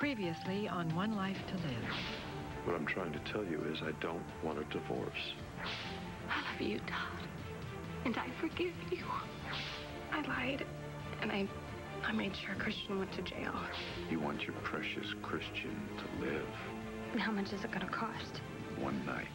Previously on One Life to Live. What I'm trying to tell you is I don't want a divorce. I love you, Todd. And I forgive you. I lied. And I made sure Christian went to jail. You want your precious Christian to live. How much is it going to cost? One night.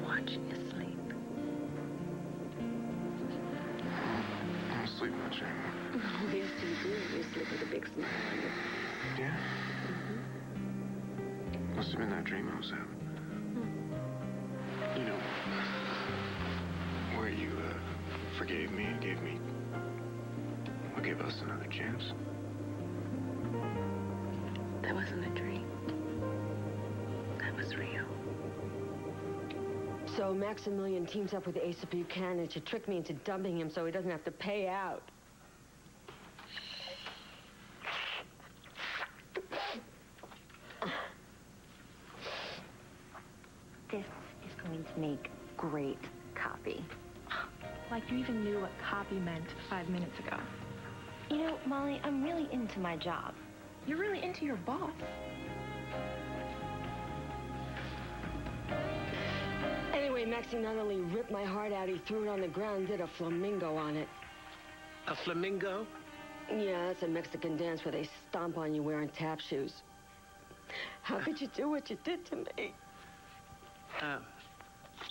Watching you sleep. I don't sleep much anymore. Oh, yes, you do. You sleep with a big smile on your face. Yeah? Mm-hmm. Must have been that dream I was having. You know, where you forgave me and gave me, or gave us another chance. That wasn't a dream. That was real. So Maximilian teams up with Asa Buchanan to trick me into dumping him so he doesn't have to pay out. This is going to make great copy. Like you even knew what copy meant 5 minutes ago. You know, Molly, I'm really into my job. You're really into your boss. Anyway, Maxie not only ripped my heart out, he threw it on the ground, did a flamingo on it. A flamingo? Yeah, that's a Mexican dance where they stomp on you wearing tap shoes. How could you do what you did to me?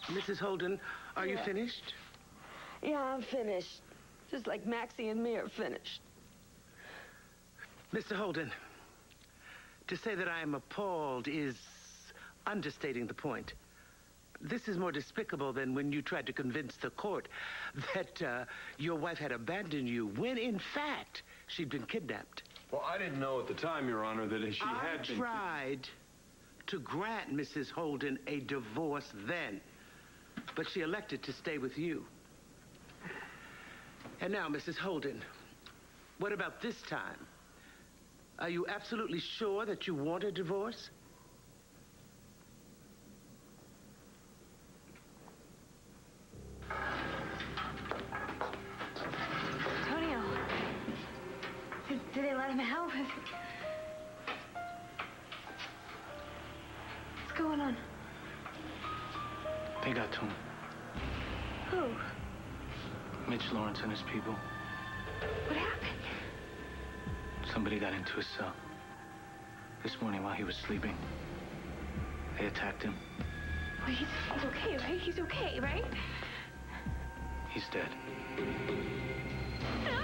Mrs. Holden, are you finished? Yeah, I'm finished. Just like Maxie and me are finished. Mr. Holden, to say that I am appalled is understating the point. This is more despicable than when you tried to convince the court that your wife had abandoned you, when in fact she'd been kidnapped. Well, I didn't know at the time, Your Honor, that she had been... I tried to grant Mrs. Holden a divorce then, but she elected to stay with you. And now, Mrs. Holden, what about this time? Are you absolutely sure that you want a divorce? Antonio. Did they let him out? What's going on? They got to him. Who? Mitch Lawrence and his people. What happened? Somebody got into his cell. This morning while he was sleeping. They attacked him. Well, he's okay, right? He's okay, right? He's dead. No!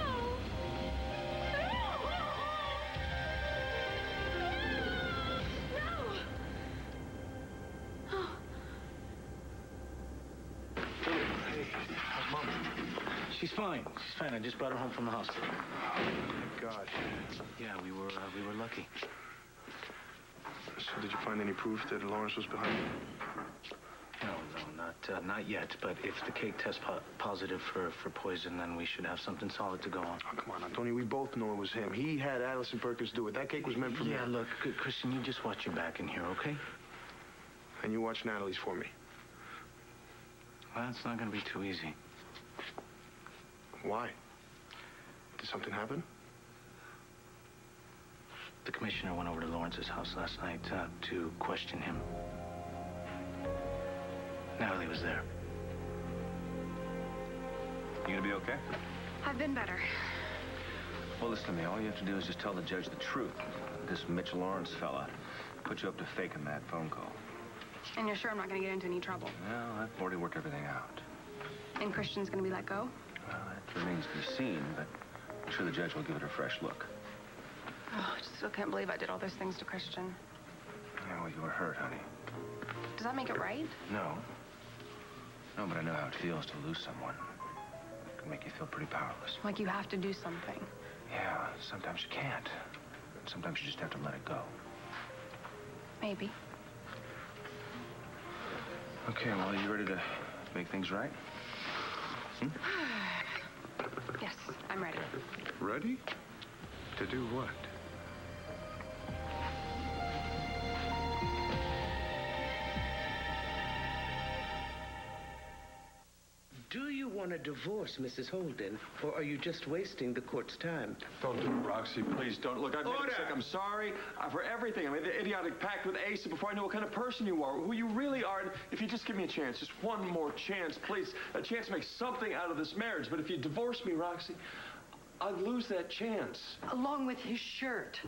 She's fine. She's fine. I just brought her home from the hospital. Thank God. Yeah, we were lucky. So did you find any proof that Lawrence was behind it? No, not yet. But if the cake tests positive for poison, then we should have something solid to go on. Oh, come on, Antonio. We both know it was him. He had Allison Perkins do it. That cake was meant for me. Yeah, look, Christian, you just watch your back in here, okay? And you watch Natalie's for me. Well, it's not going to be too easy. Why? Did something happen? The commissioner went over to Lawrence's house last night to question him. Natalie was there. You gonna be okay? I've been better. Well, listen to me. All you have to do is just tell the judge the truth. This Mitch Lawrence fella put you up to faking that phone call. And you're sure I'm not going to get into any trouble? Well, I've already worked everything out. And Christian's going to be let go? Well, that remains to be seen, but I'm sure the judge will give it a fresh look. Oh, I just still can't believe I did all those things to Christian. Yeah, well, you were hurt, honey. Does that make it right? No. No, but I know how it feels to lose someone. It can make you feel pretty powerless. Like you have to do something. Yeah, sometimes you can't. Sometimes you just have to let it go. Maybe. Okay, well, are you ready to make things right? Yes, I'm ready. Ready? To do what? Do you want a divorce, Mrs. Holden, or are you just wasting the court's time? Don't do it, Roxy. Please don't. Look, I've made a Order! mistake. I'm sorry for everything. I made the idiotic pact with Asa before I knew what kind of person you are, who you really are. And if you just give me a chance, just one more chance, please, a chance to make something out of this marriage. But if you divorce me, Roxy, I'd lose that chance. Along with his shirt.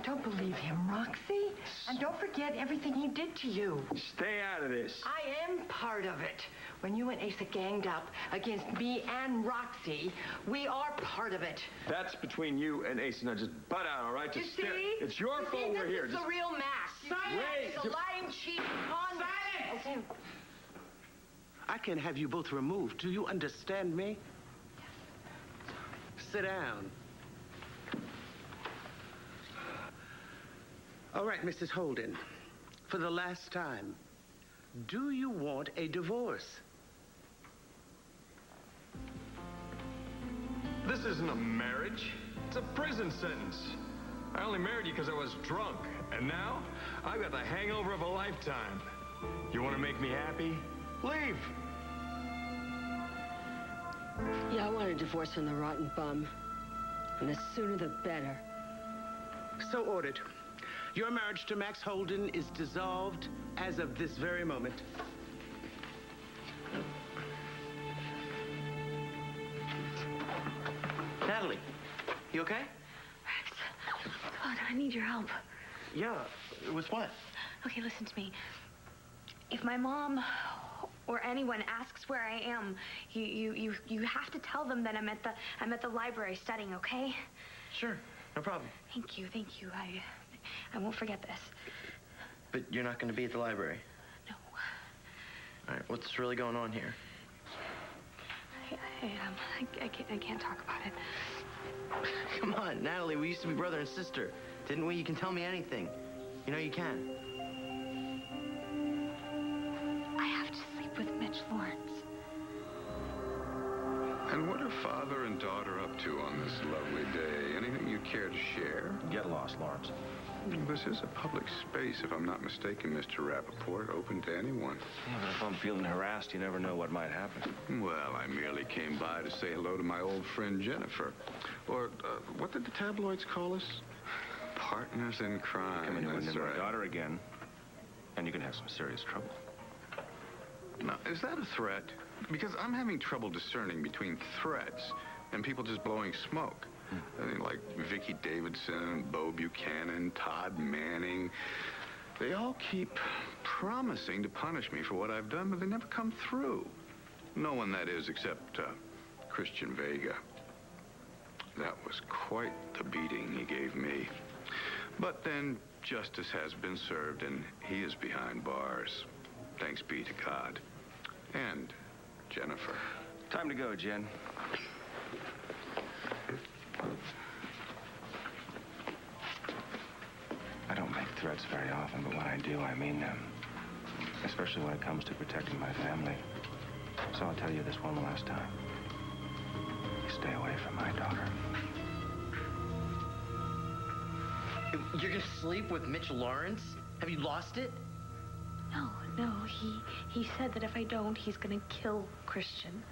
Don't believe him, Roxy. And don't forget everything he did to you. Stay out of this. I am part of it. When you and Asa ganged up against me and Roxy, we are part of it. That's between you and Asa. Now just butt out, all right? Just You see? It's your fault we're here. This is the real mask. Wait. It's a lying, cheating con. Silence! Okay. I can have you both removed. Do you understand me? Sit down. All right, Mrs. Holden. For the last time, do you want a divorce? This isn't a marriage. It's a prison sentence. I only married you because I was drunk. And now, I've got the hangover of a lifetime. You want to make me happy? Leave. Yeah, I want a divorce from the rotten bum. And the sooner the better. So ordered. Your marriage to Max Holden is dissolved as of this very moment. Natalie, you okay? Rex, God, I need your help. Yeah, with what? Okay, listen to me. If my mom or anyone asks where I am, you have to tell them that I'm at the library studying, okay? Sure, no problem. Thank you. I won't forget this. But you're not going to be at the library? No. All right, what's really going on here? I can't talk about it. Come on, Natalie, we used to be brother and sister. Didn't we? You can tell me anything. You know you can. I have to sleep with Mitch Lawrence. And what are father and daughter up to on this lovely day? Anything you care to share? Get lost, Lawrence. This is a public space, if I'm not mistaken, Mr. Rappaport, open to anyone. Yeah, but if I'm feeling harassed, you never know what might happen. Well, I merely came by to say hello to my old friend Jennifer. Or, what did the tabloids call us? Partners in crime. Come in That's with my right. daughter again, and you can have some serious trouble. Now, is that a threat? Because I'm having trouble discerning between threats and people just blowing smoke. I mean, like Vicki Davidson, Bo Buchanan, Todd Manning. They all keep promising to punish me for what I've done, but they never come through. No one, that is, except Christian Vega. That was quite the beating he gave me. But then justice has been served, and he is behind bars. Thanks be to God. And Jennifer. Time to go, Jen. I don't make threats very often, but when I do, I mean them. Especially when it comes to protecting my family. So I'll tell you this one last time. Stay away from my daughter. You're gonna sleep with Mitch Lawrence? Have you lost it? No, he said that if I don't, he's gonna kill Christian.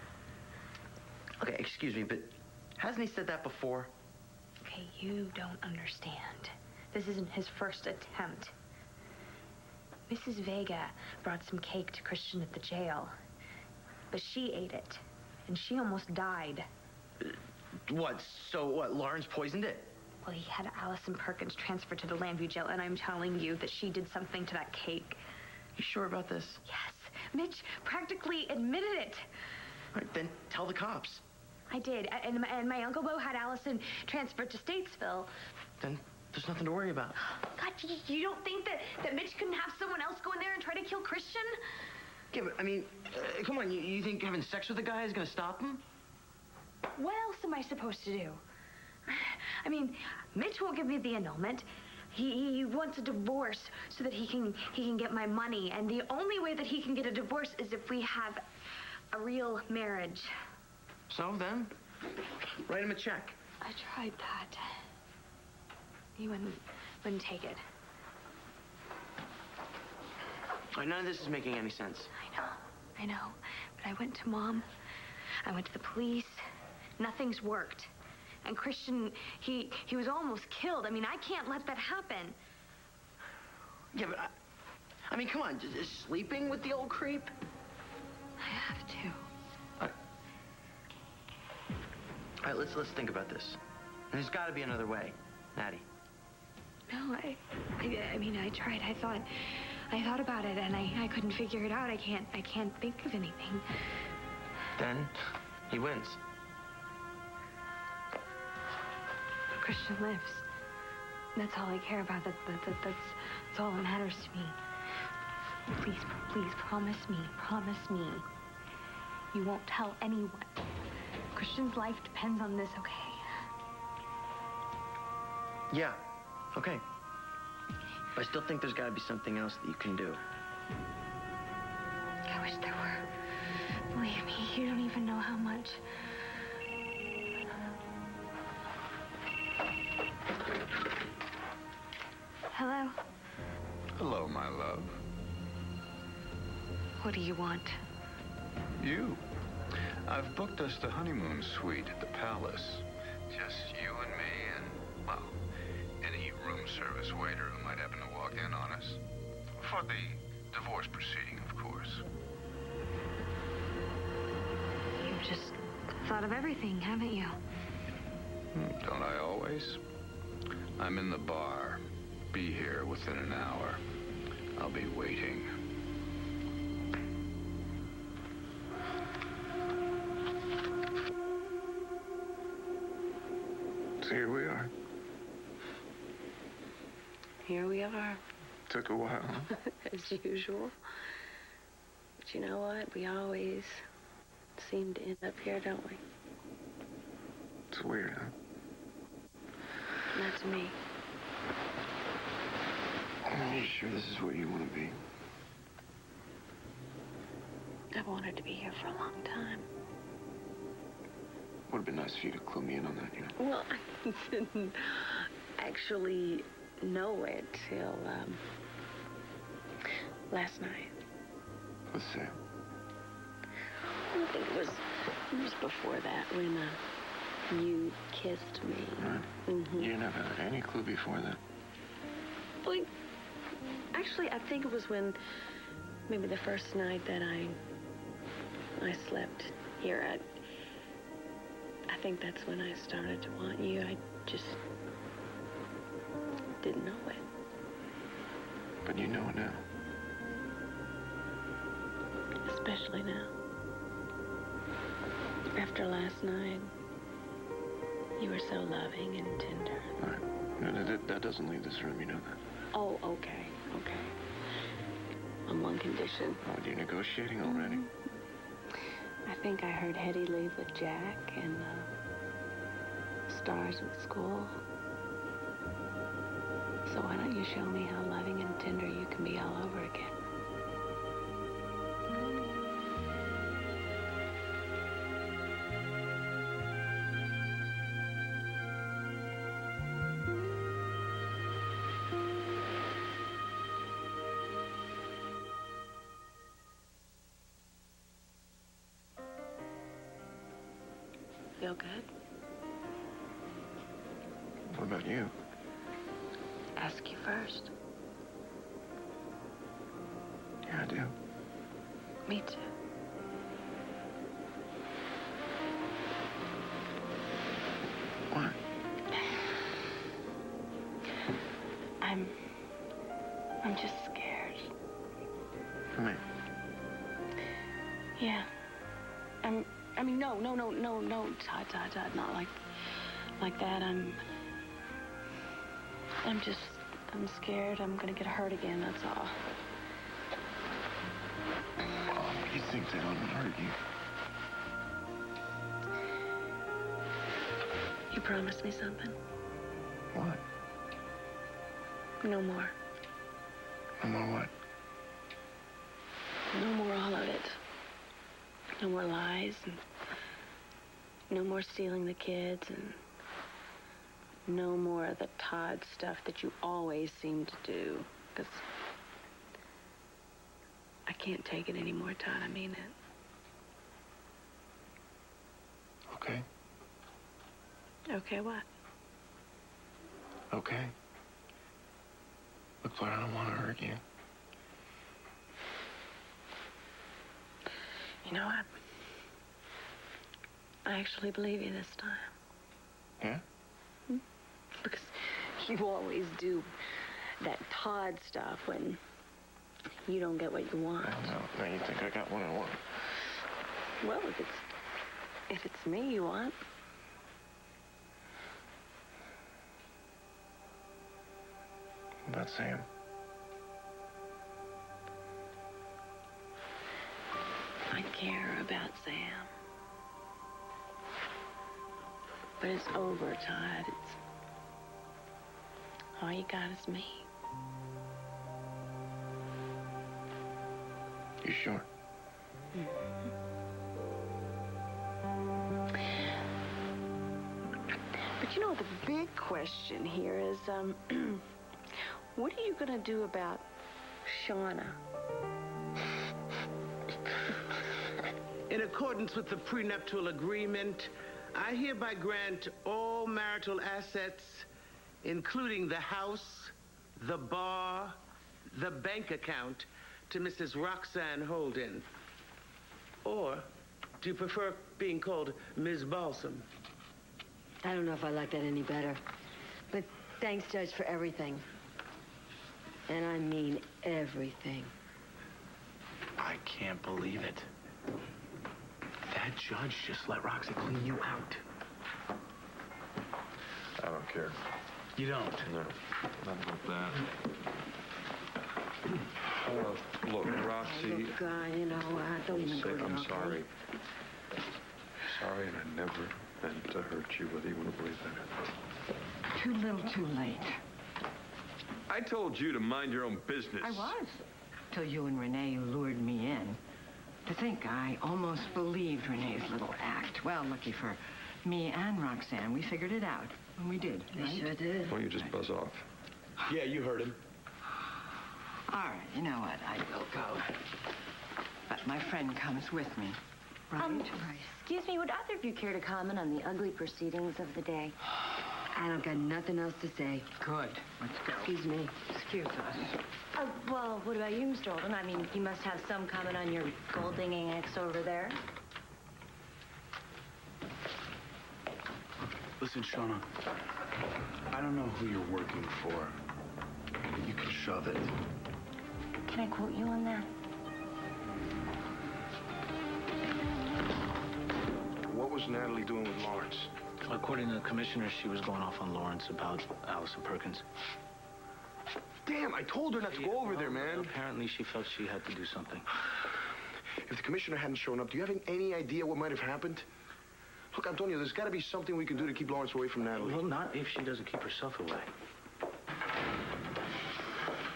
Okay, excuse me, but hasn't he said that before? Okay, you don't understand. This isn't his first attempt. Mrs. Vega brought some cake to Christian at the jail, but she ate it, and she almost died. What, so what, Lawrence poisoned it? Well, he had Allison Perkins transferred to the Landview jail, and I'm telling you that she did something to that cake. You sure about this? Yes. Mitch practically admitted it. All right, then tell the cops. I did. And my Uncle Bo had Allison transferred to Statesville. Then there's nothing to worry about. God, you don't think that Mitch couldn't have someone else go in there and try to kill Christian? Yeah, but I mean, come on, you think having sex with the guy is gonna stop him? What else am I supposed to do? I mean, Mitch won't give me the annulment. He wants a divorce so that he can get my money. And the only way that he can get a divorce is if we have a real marriage. So then, write him a check. I tried that. He wouldn't take it. All right, none of this is making any sense. I know. But I went to Mom. I went to the police. Nothing's worked. And Christian, he was almost killed. I mean, I can't let that happen. Yeah, but I mean, come on, just sleeping with the old creep? I have to. All right, let's think about this. There's got to be another way, Maddie. No, I mean, I tried. I thought about it, and I couldn't figure it out. I can't think of anything. Then he wins. Christian lives. That's all I care about. That's all that matters to me. Please, promise me. You won't tell anyone. Christian's life depends on this, okay? Yeah, okay. But I still think there's got to be something else that you can do. I wish there were. Believe me, you don't even know how much. Hello? Hello, my love. What do you want? You. I've booked us the honeymoon suite at the palace. Just you and me and, well, any room service waiter who might happen to walk in on us. For the divorce proceeding, of course. You've just thought of everything, haven't you? Don't I always? I'm in the bar. Be here within an hour. I'll be waiting. So here we are. Here we are. Took a while, huh? As usual. But you know what? We always seem to end up here, don't we? It's weird, huh? Not to me. Are you sure this is where you want to be? I've wanted to be here for a long time. Would have been nice for you to clue me in on that, you know? Well, I didn't actually know it till last night. With Sam? I think it was before that when you kissed me. Right. Mm-hmm. You never had any clue before that? Well, actually, I think it was when maybe the first night that I slept here. I think that's when I started to want you. I just didn't know it. But you know it now. Especially now. After last night, you were so loving and tender. All right. No, that doesn't leave this room, you know that. Oh, okay. On one condition. Oh, you're negotiating already? I think I heard Hetty leave with Jack and Stars with school. So why don't you show me how loving and tender you can be all over again? Feel good? What about you? Ask you first. Yeah, I do. Me too. What? I'm just scared. Yeah. I mean, no, Todd, not like that. I'm scared I'm gonna get hurt again, that's all. Oh, you think that ought to hurt you? You promised me something? What? No more. No more what? No more all of it. No more lies, and no more stealing the kids, and no more of the Todd stuff that you always seem to do. Because I can't take it anymore, Todd. I mean it. Okay. Okay, what? Okay. Look, Blair, I don't want to hurt you. You know what? I actually believe you this time. Yeah? Because you always do that Todd stuff when you don't get what you want. No, now you think I got what I want. Well, if it's me you want. What about Sam? I care about Sam. But it's over, Todd. It's all you got is me. You sure? But you know, the big question here is, what are you gonna do about Shauna? In accordance with the prenuptial agreement, I hereby grant all marital assets, including the house, the bar, the bank account, to Mrs. Roxanne Holden. Or do you prefer being called Ms. Balsam? I don't know if I like that any better. But thanks, Judge, for everything. And I mean everything. I can't believe it. That judge just let Roxy clean you out. I don't care. You don't? No, not about that. Look, Roxy. Look, you know, don't even go to I'm knock on. sorry. Sorry, and I never meant to hurt you, whether you want to believe that. Too little, too late. I told you to mind your own business. I was. Till you and Renee lured me in. To think I almost believed Renee's little act. Well, lucky for me and Roxanne, we figured it out. And we did, right? We sure did. Why don't you just buzz off? Yeah, you heard him. All right, you know what? I will go. But my friend comes with me. Right? Excuse me, would either of you care to comment on the ugly proceedings of the day? I don't got nothing else to say. Good. Let's go. Excuse me. Excuse us. Well, what about you, Mr. Holden? I mean, you must have some comment on your gold-digging ex over there. Listen, Shauna, I don't know who you're working for, but you can shove it. Can I quote you on that? What was Natalie doing with Lawrence? According to the commissioner, she was going off on Lawrence about Allison Perkins. Damn, I told her not to go over there, man. Apparently, she felt she had to do something. If the commissioner hadn't shown up, do you have any idea what might have happened? Look, Antonio, there's got to be something we can do to keep Lawrence away from Natalie. Well, not if she doesn't keep herself away.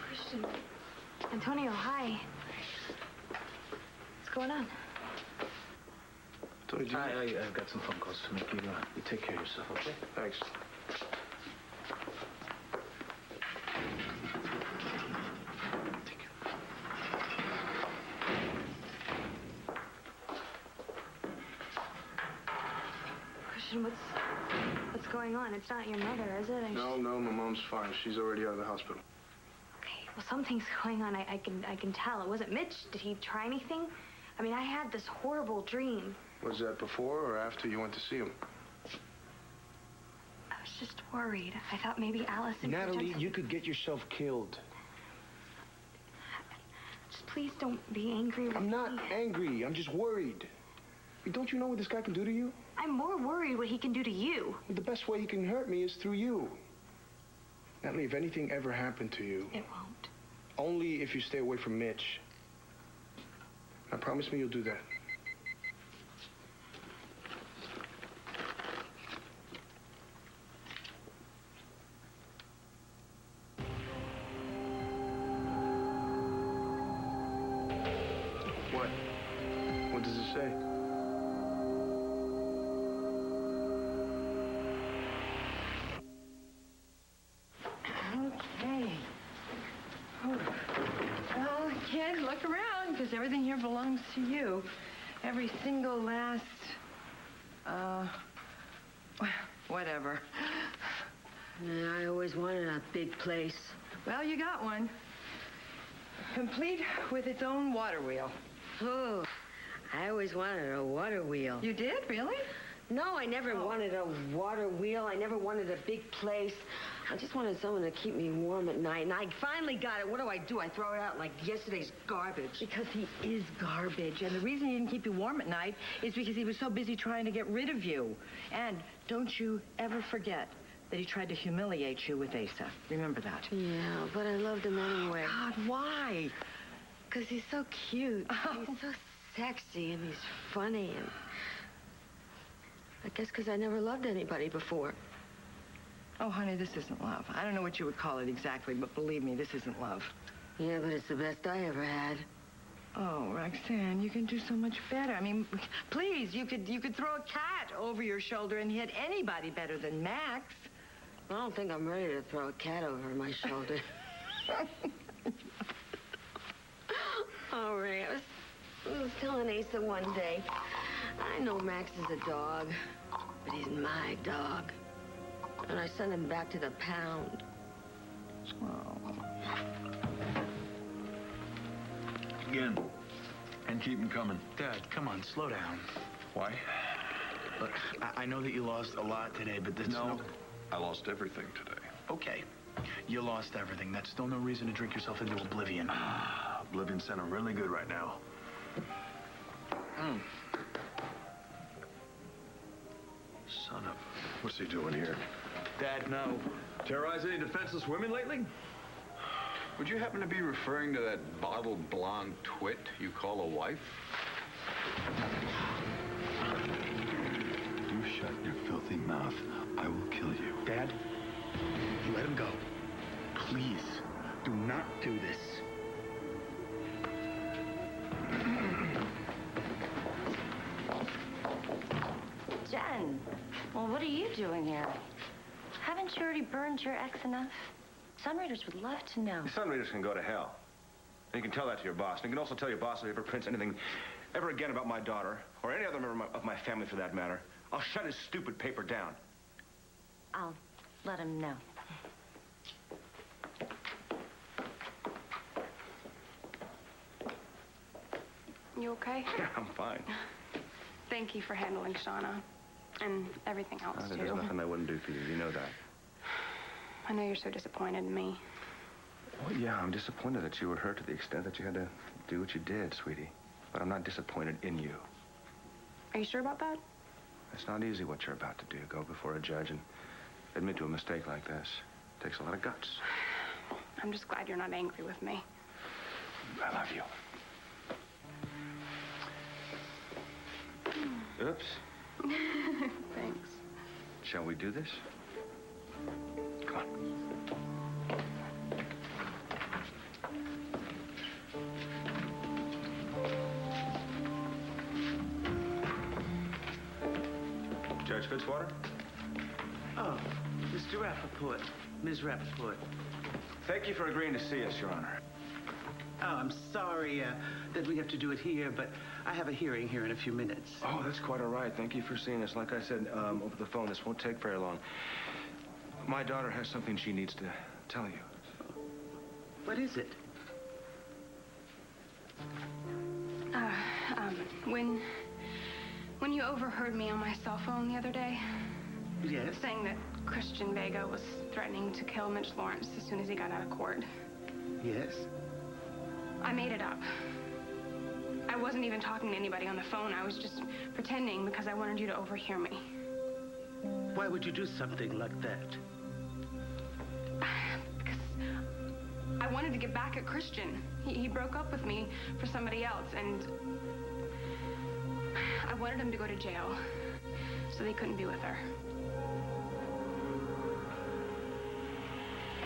Christian. Antonio, hi. What's going on? I've got some phone calls to make. You take care of yourself, okay? Thanks. Christian, what's going on? It's not your mother, is it? No, my mom's fine. She's already out of the hospital. Okay, well, something's going on. I can tell. It wasn't Mitch. Did he try anything? I mean, I had this horrible dream. Was that before or after you went to see him? I was just worried. I thought maybe Allison... Natalie, you could get yourself killed. Just please don't be angry with me. I'm not angry. I'm just worried. Don't you know what this guy can do to you? I'm more worried what he can do to you. The best way he can hurt me is through you. Natalie, if anything ever happened to you... It won't. Only if you stay away from Mitch. Now, promise me you'll do that. What? What does it say? Okay. Oh. Well, kid, look around, because everything here belongs to you. Every single last, whatever. Yeah, I always wanted a big place. Well, you got one. Complete with its own water wheel. Oh, I always wanted a water wheel. You did? Really? No, I never wanted a water wheel. I never wanted a big place. I just wanted someone to keep me warm at night. And I finally got it. What do? I throw it out like yesterday's garbage. Because he is garbage. And the reason he didn't keep you warm at night is because he was so busy trying to get rid of you. And don't you ever forget that he tried to humiliate you with Asa. Remember that? Yeah, but I loved him anyway. God, why? Because he's so cute. Oh. He's so sexy and he's funny. And I guess because I never loved anybody before. Oh, honey, this isn't love. I don't know what you would call it exactly, but believe me, this isn't love. Yeah, but it's the best I ever had. Oh, Roxanne, you can do so much better. I mean, please, you could throw a cat over your shoulder and hit anybody better than Max. I don't think I'm ready to throw a cat over my shoulder. Oh, Ray, I was telling Asa one day, I know Max is a dog, but he's my dog. And I sent him back to the pound. Oh. Again. And keep him coming. Dad, come on, slow down. Why? Look, I know that you lost a lot today, but that's No, I lost everything today. Okay, you lost everything. That's still no reason to drink yourself into oblivion. Oblivion's sounding really good right now. Son of... What's he doing here? Dad, no. Terrorize any defenseless women lately? Would you happen to be referring to that bottled blonde twit you call a wife? You shut your filthy mouth. I will kill you. Dad, you let him go. Please, do not do this. Jen, well, what are you doing here? Haven't you already burned your ex enough? Sunraiders would love to know. The Sunraiders can go to hell. And you can tell that to your boss. And you can also tell your boss if he ever prints anything ever again about my daughter, or any other member of my family for that matter, I'll shut his stupid paper down. I'll let him know. You okay? Yeah, I'm fine. Thank you for handling Shauna and everything else, too. There's nothing I wouldn't do for you. You know that. I know you're so disappointed in me. Well, yeah, I'm disappointed that you were hurt to the extent that you had to do what you did, sweetie. But I'm not disappointed in you. Are you sure about that? It's not easy what you're about to do. Go before a judge and admit to a mistake like this. It takes a lot of guts. I'm just glad you're not angry with me. I love you. Oops. Thanks. Shall we do this? Come on. Judge Fitzwater? Oh, Mr. Rappaport. Ms. Rappaport. Thank you for agreeing to see us, Your Honor. Oh, I'm sorry that we have to do it here, but I have a hearing here in a few minutes. Oh, that's quite all right. Thank you for seeing us. Like I said over the phone, this won't take very long. My daughter has something she needs to tell you. What is it? When you overheard me on my cell phone the other day... Yes? Saying that Christian Vega was threatening to kill Mitch Lawrence as soon as he got out of court. Yes? I made it up. I wasn't even talking to anybody on the phone. I was just pretending because I wanted you to overhear me. Why would you do something like that? Because I wanted to get back at Christian. He broke up with me for somebody else, and I wanted him to go to jail so they couldn't be with her.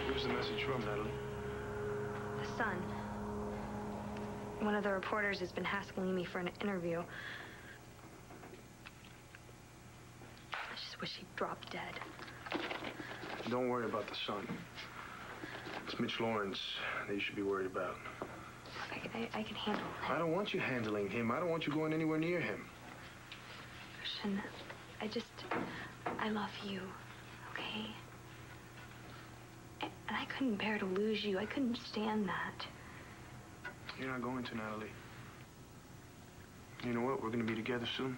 Where's the message from, Natalie? The Sun. One of the reporters has been hassling me for an interview. I just wish he'd drop dead. Don't worry about the Sun. It's Mitch Lawrence that you should be worried about. I can handle it. I don't want you handling him. I don't want you going anywhere near him. Christian, I love you, okay? And I couldn't bear to lose you. I couldn't stand that. You're not going to, Natalie. You know what? We're going to be together soon.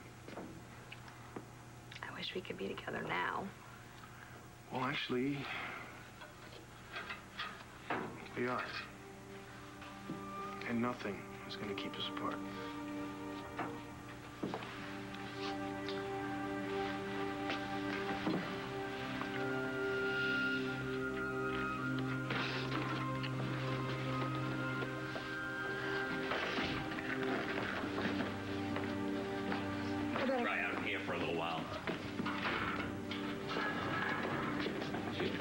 I wish we could be together now. Well, actually, we are. And nothing is going to keep us apart. Try out here for a little while. Be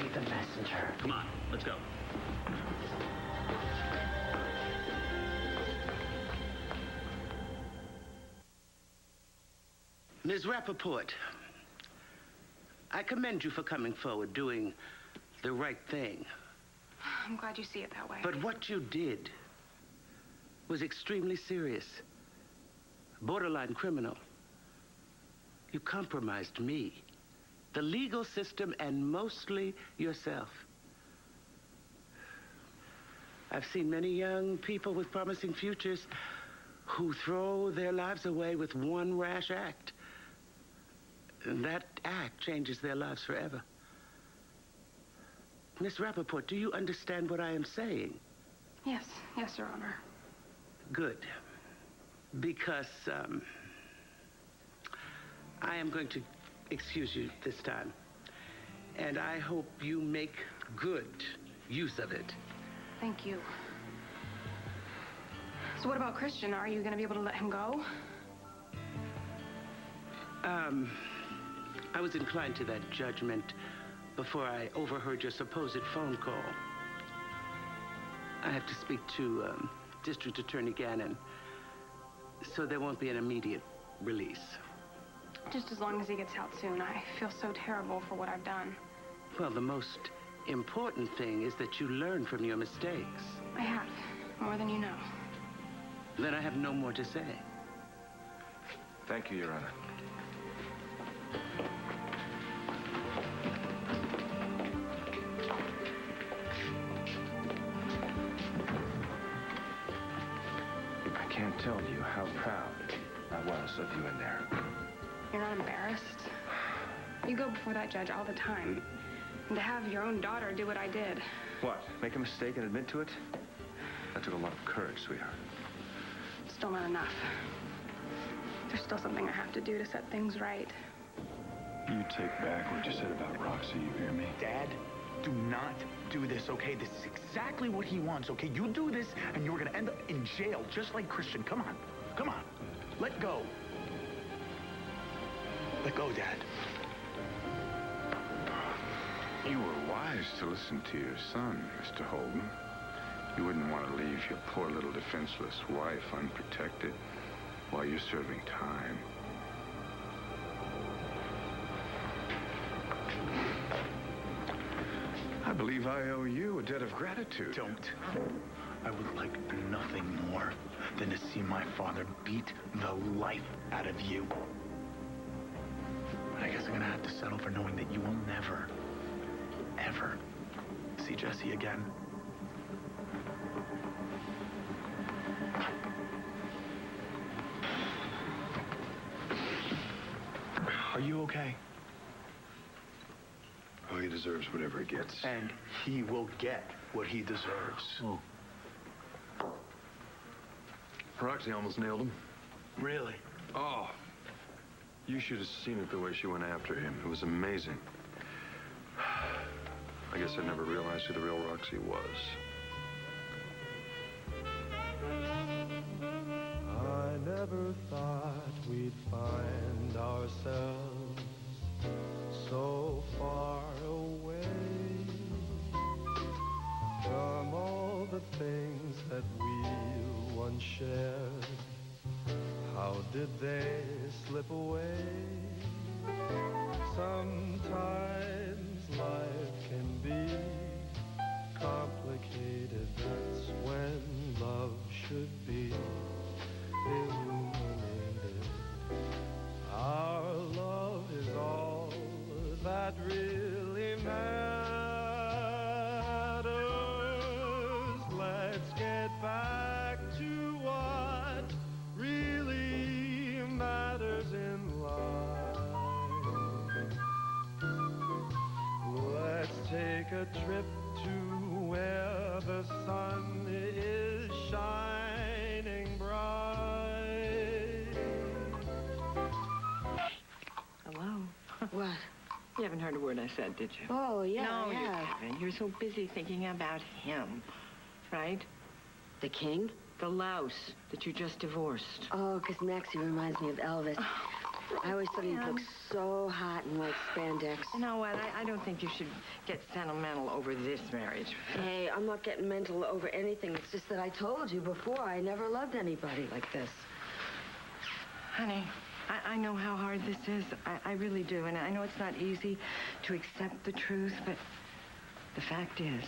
the messenger. Come on, let's go. Ms. Rappaport, I commend you for coming forward, doing the right thing. I'm glad you see it that way. But what you did was extremely serious. Borderline criminal. You compromised me, the legal system, and mostly yourself. I've seen many young people with promising futures who throw their lives away with one rash act. And that act changes their lives forever. Miss Rappaport, do you understand what I am saying? Yes, Your Honor. Good. Because, I am going to excuse you this time. And I hope you make good use of it. Thank you. So what about Christian? Are you going to be able to let him go? I was inclined to that judgment before I overheard your supposed phone call. I have to speak to District Attorney Gannon, so there won't be an immediate release. Just as long as he gets out soon. I feel so terrible for what I've done. Well, the most important thing is that you learn from your mistakes. I have, more than you know. Then I have no more to say. Thank you, Your Honor. I can't tell you how proud I was of you in there. You're not embarrassed? You go before that judge all the time. And to have your own daughter do what I did. What? Make a mistake and admit to it? That took a lot of courage, sweetheart. Still not enough. There's still something I have to do to set things right. You take back what you said about Roxy, you hear me? Dad, do not do this, okay? This is exactly what he wants, okay? You do this, and you're gonna end up in jail, just like Christian. Come on. Come on. Let go. Let go, Dad. You were wise to listen to your son, Mr. Holden. You wouldn't want to leave your poor little defenseless wife unprotected while you're serving time. I believe I owe you a debt of gratitude. Don't. I would like nothing more than to see my father beat the life out of you. But I guess I'm gonna have to settle for knowing that you will never, ever see Jesse again. Are you okay? Oh, he deserves whatever he gets. And he will get what he deserves. Oh, Roxy almost nailed him. Really? Oh. You should have seen it the way she went after him. It was amazing. I guess I never realized who the real Roxy was. I never thought we'd find ourselves so far away from all the things that we once shared. How did they slip away? Sometimes life can be complicated. That's when love should be illuminated. Our love is all that really matters. Let's get back to what really matters in life. Let's take a trip to where the sun is shining bright. Hello? What? You haven't heard a word I said, did you? Oh, yeah, No, I you have. haven't. You're so busy thinking about him, right? The king? The louse that you just divorced. Oh, because Maxie reminds me of Elvis. I always thought he'd look so hot in white spandex. You know what? I don't think you should get sentimental over this marriage. Hey, I'm not getting mental over anything. It's just that I told you before I never loved anybody like this. Honey, I know how hard this is. I really do. And I know it's not easy to accept the truth, but the fact is,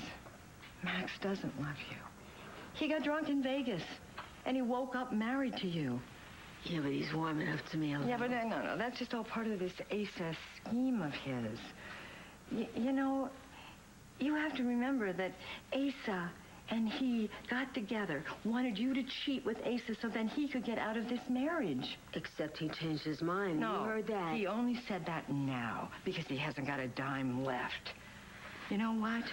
Max doesn't love you. He got drunk in Vegas, and he woke up married to you. Yeah, but he's warm enough to me. Yeah, but no. That's just all part of this Asa scheme of his. You know, you have to remember that Asa and he got together, wanted you to cheat with Asa so then he could get out of this marriage. Except he changed his mind. No, You heard that. He only said that now because he hasn't got a dime left. You know what?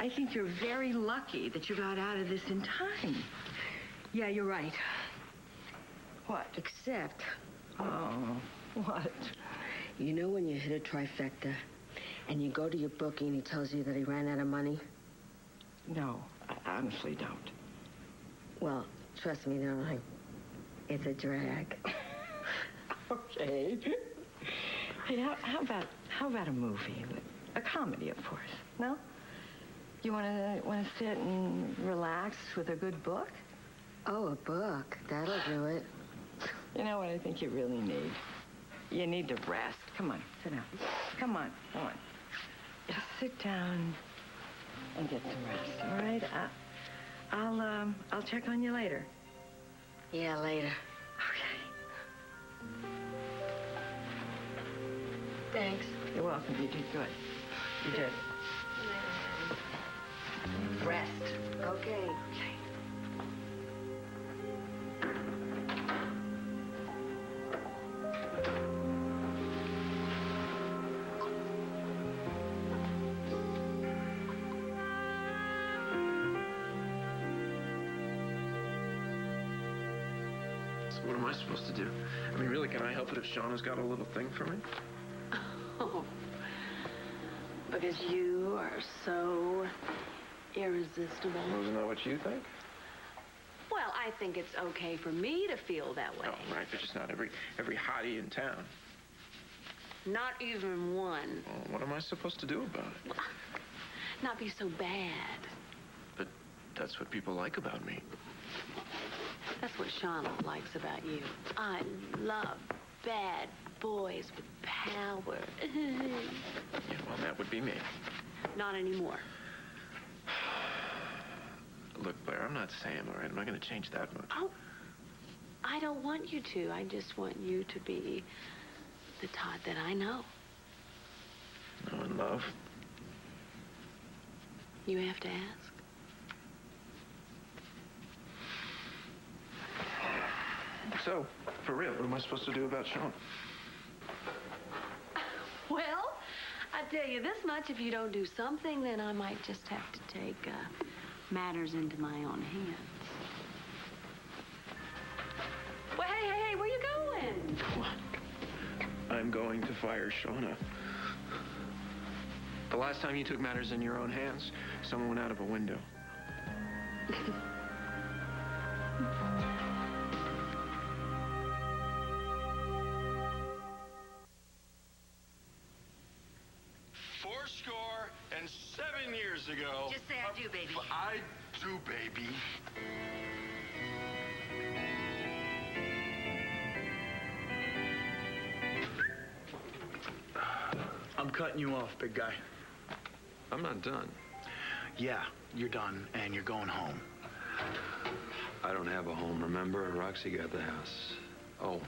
I think you're very lucky that you got out of this in time. Yeah, you're right. What? Except... Oh, what? You know when you hit a trifecta and you go to your bookie and he tells you that he ran out of money? No, I honestly don't. Well, trust me, darling. It's a drag. Okay. Hey, how about a movie? A comedy, of course. No? You want to sit and relax with a good book? Oh, a book. That'll do it. You know what I think you really need? You need to rest. Come on, sit down. Come on. Just sit down and get some rest, all right? I'll check on you later. Yeah, later. Okay. Thanks. You're welcome. You did good. You did. Rest. Okay. So what am I supposed to do? I mean, really, can I help it if Shauna's got a little thing for me? Oh, because you are so irresistible. Isn't that what you think? Well, I think it's okay for me to feel that way. Oh, right, but just not every hottie in town. Not even one. Well, what am I supposed to do about it? Not be so bad. But that's what people like about me. That's what Shauna likes about you. I love bad boys with power. Yeah, well, that would be me. Not anymore. Look, Blair, I'm not Sam, all right? I'm not going to change that much. Oh, I don't want you to. I just want you to be the Todd that I know. No, in love. You have to ask. So, for real, what am I supposed to do about Sean? Well, I tell you this much, if you don't do something, then I might just have to take matters into my own hands. I'm going to fire Shauna. The last time you took matters in your own hands, someone went out of a window. Fourscore and 7 years ago. Just say I do, baby. I do, baby. I'm cutting you off, big guy. I'm not done. Yeah, you're done, and you're going home. I don't have a home, remember? Roxy got the house. Oh,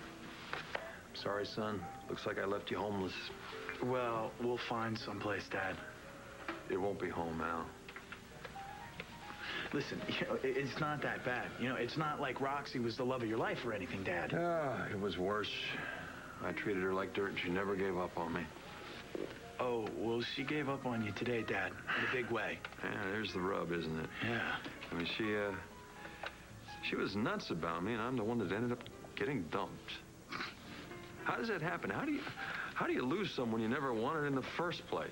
sorry, son. Looks like I left you homeless. Well, we'll find someplace, Dad. It won't be home, Al. Listen, it's not that bad. It's not like Roxy was the love of your life or anything, Dad. It was worse. I treated her like dirt, and she never gave up on me. Oh, well, she gave up on you today, Dad, in a big way. Yeah, there's the rub, isn't it? Yeah. I mean, she was nuts about me, and I'm the one that ended up getting dumped. How does that happen? How do you lose someone you never wanted in the first place?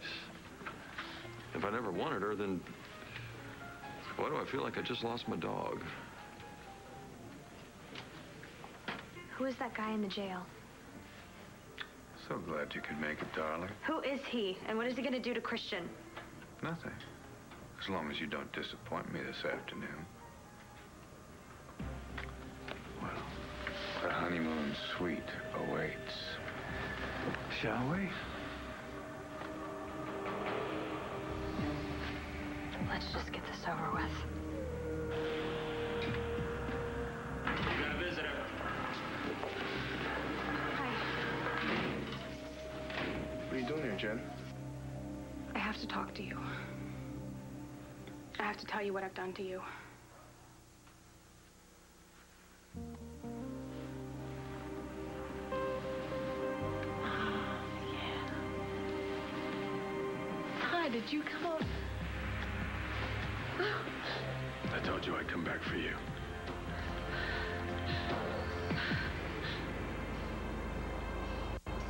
If I never wanted her, then why do I feel like I just lost my dog? Who is that guy in the jail? So glad you could make it, darling. Who is he, and what is he going to do to Christian? Nothing. As long as you don't disappoint me this afternoon. Well, the honeymoon suite awaits. Shall we? Let's just get this over with. You got a visitor. What are you doing here, Jen? I have to talk to you. I have to tell you what I've done to you. Hi, did you come up? I told you I'd come back for you.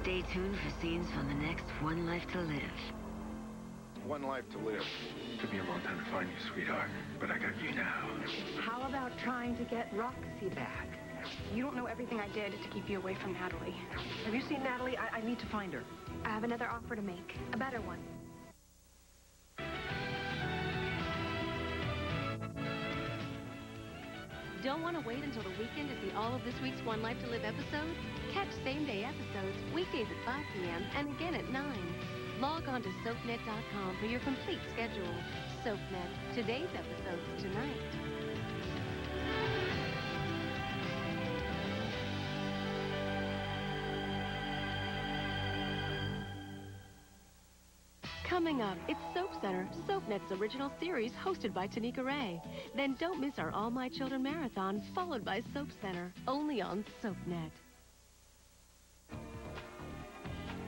Stay tuned for scenes from the next One Life to Live. One life to live. Took me a long time to find you, sweetheart, but I got you now. How about trying to get Roxy back? You don't know everything I did to keep you away from Natalie. Have you seen Natalie? I need to find her. I have another offer to make, a better one. Don't want to wait until the weekend to see all of this week's One Life to Live episodes? Catch same-day episodes weekdays at 5 p.m. and again at 9. Log on to soapnet.com for your complete schedule. SoapNet, today's episodes tonight. Coming up, it's Soap Center, SoapNet's original series hosted by Tanika Ray. Then don't miss our All My Children Marathon, followed by Soap Center, only on SoapNet.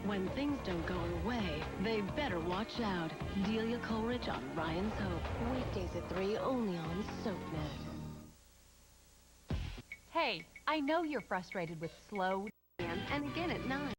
When things don't go our way, they better watch out. Delia Coleridge on Ryan's Hope. Weekdays at 3, only on SoapNet. Hey, I know you're frustrated with slow And again at 9.